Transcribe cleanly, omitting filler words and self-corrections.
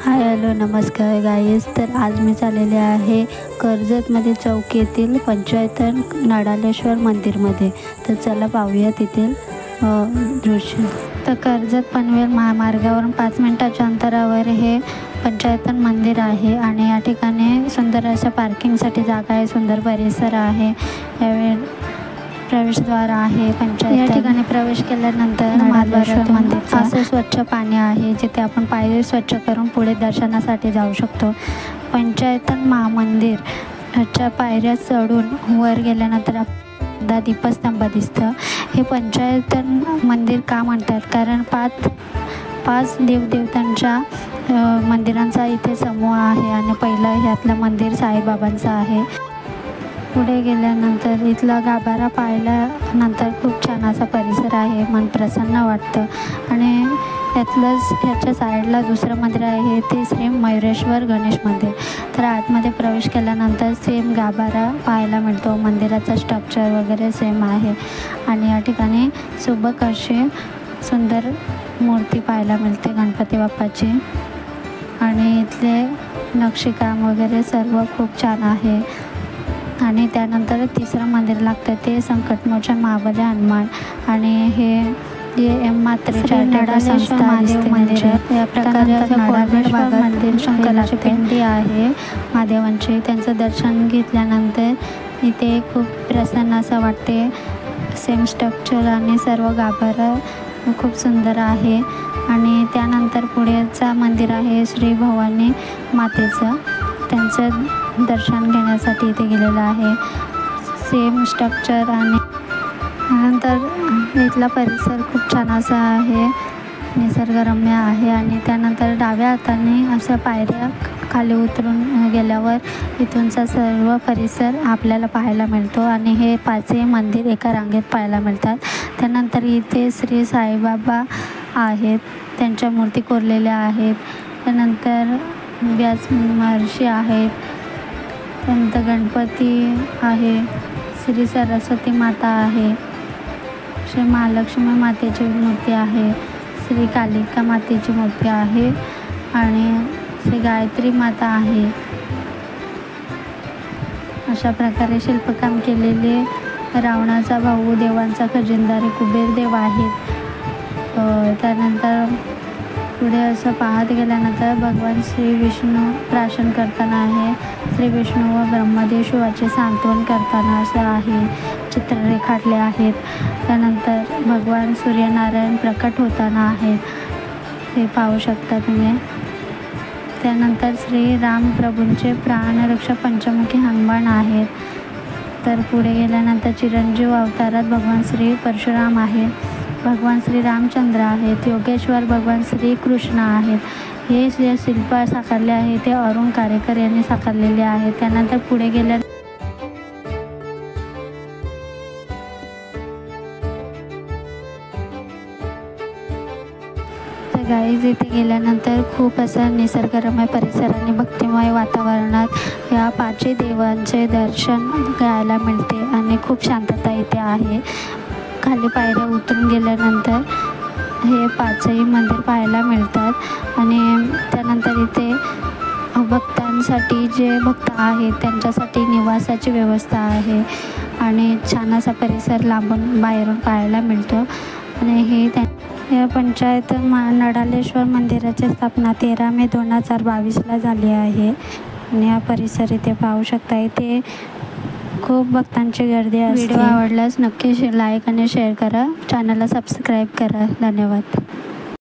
Hi hello नमस्कार guys. तर आज मी चाललेले आहे कर्जतमध्ये चौक येथील पंचायतन नडालेश्वर मंदिरमध्ये. तर चला पाहूया तेथील दृश्य. तर कर्जत पनवेल महामार्गावरून 5 मिनिटाच्या अंतरावर हे पंचायतन मंदिर आहे आणि या ठिकाणी सुंदर अशा पार्किंगसाठी जागा आहे, सुंदर परिसर आहे, प्रवेशद्वार आहे. या ठिकाणी प्रवेश केल्यानंतर नडालेश्वर मंदिर असं स्वच्छ पाणी आहे जिथे आपण पाय स्वच्छ करून पुढे दर्शनासाठी जाऊ शकतो. पंचायतन महामंदिर ह्याच्या पायऱ्या चढून वर गेल्यानंतर दीपस्तंभ दिसतं. हे पंचायतन मंदिर का म्हणतात? कारण पाच देवदेवतांच्या मंदिरांचा इथे समूह आहे आणि पहिलं ह्यातलं मंदिर साईबाबांचं आहे. पुढे गेल्यानंतर इथला गाभारा पाहिल्यानंतर खूप छान असा परिसर आहे, मन प्रसन्न वाटतं. आणि ह्याच्या साईडला दुसरं मंदिर आहे ते श्री मयुरेश्वर गणेश मंदिर. तर आतमध्ये प्रवेश केल्यानंतर सेम गाभारा पाहायला मिळतो, मंदिराचा स्ट्रक्चर वगैरे सेम आहे आणि या ठिकाणी सुबक अशी सुंदर मूर्ती पाहायला मिळते गणपती बाप्पाची. आणि इथले नक्षीकाम वगैरे सर्व खूप छान आहे. आणि त्यानंतर तिसरं मंदिर लागतं ते संकटमोचन महाबली हनुमान आणि हे मात्रे नडालेश्वर महादेव मंदिर. या प्रकारे मंदिर शंकराची पिंडी आहे महादेवांची. त्यांचं दर्शन घेतल्यानंतर इथे खूप प्रसन्न असं वाटते. सेम स्ट्रक्चर आणि सर्व गाभारा खूप सुंदर आहे. आणि त्यानंतर पुढेचं मंदिर आहे श्री भवानी मातेचं. त्यांचं दर्शन घेण्यासाठी इथे गेलेलं आहे. सेम स्ट्रक्चर आणि नंतर इथला परिसर खूप छान असा आहे, निसर्गरम्य आहे. आणि त्यानंतर डाव्या हाताने अशा पायऱ्या खाली उतरून गेल्यावर इथूनचा सर्व परिसर आपल्याला पाहायला मिळतो आणि हे 5ही मंदिर एका रांगेत पाहायला मिळतात. त्यानंतर इथे श्री साईबाबा आहेत, त्यांच्या मूर्ती कोरलेल्या आहेत. त्यानंतर व्यास महर्षी आहेत, त्यानंतर गणपती आहे, श्री सरस्वती माता आहे, श्री महालक्ष्मी मातेची मूर्ती आहे, श्री कालिका मातेची मूर्ती आहे आणि श्री गायत्री माता आहे. अशा प्रकारे शिल्पकाम केलेले रावणाचा भाऊ, देवांचा खजिनदार कुबेर देव आहेत. त्यानंतर पुढे असं पाहत गेल्यानंतर भगवान श्री विष्णू प्राशन करताना आहे. श्री विष्णू व ब्रह्मदेव शिवाचे सांत्वन करताना असं आहे, चित्र रेखाटले आहेत. त्यानंतर भगवान सूर्यनारायण प्रकट होताना आहेत, हे पाहू शकता तुम्ही. त्यानंतर श्री राम प्रभूंचे प्राणरक्षक पंचमुखी हनुमान आहेत. तर पुढे गेल्यानंतर चिरंजीव अवतारात भगवान श्री परशुराम आहेत, भगवान श्री रामचंद्र आहेत, योगेश्वर भगवान श्री कृष्ण आहेत. हे जे शिल्प साकारले आहे ते अरुण कारेकर यांनी साकारलेले आहेत. त्यानंतर पुढे गेल्या गाईज इथे गेल्यानंतर खूप असं निसर्गरम्य परिसर आणि भक्तिमय वातावरणात या 5ही देवांचे दर्शन घ्यायला मिळते आणि खूप शांतता इथे आहे. खाली पायऱ्या उतरून गेल्यानंतर हे 5ही मंदिर पाहायला मिळतात आणि त्यानंतर इथे भक्तांसाठी जे भक्त आहेत त्यांच्यासाठी निवासाची व्यवस्था आहे आणि छान असा परिसर लांबून बाहेरून पाहायला मिळतो. आणि या पंचायतन नडालेश्वर मंदिराची स्थापना 13 मे 2022ला झाली आहे. आणि हा परिसर इथे पाहू शकता. इथे खूप भक्तांची गर्दी असते. व्हिडिओ आवडल्यास नक्की लाईक आणि शेअर करा, चॅनलला सबस्क्राईब करा. धन्यवाद.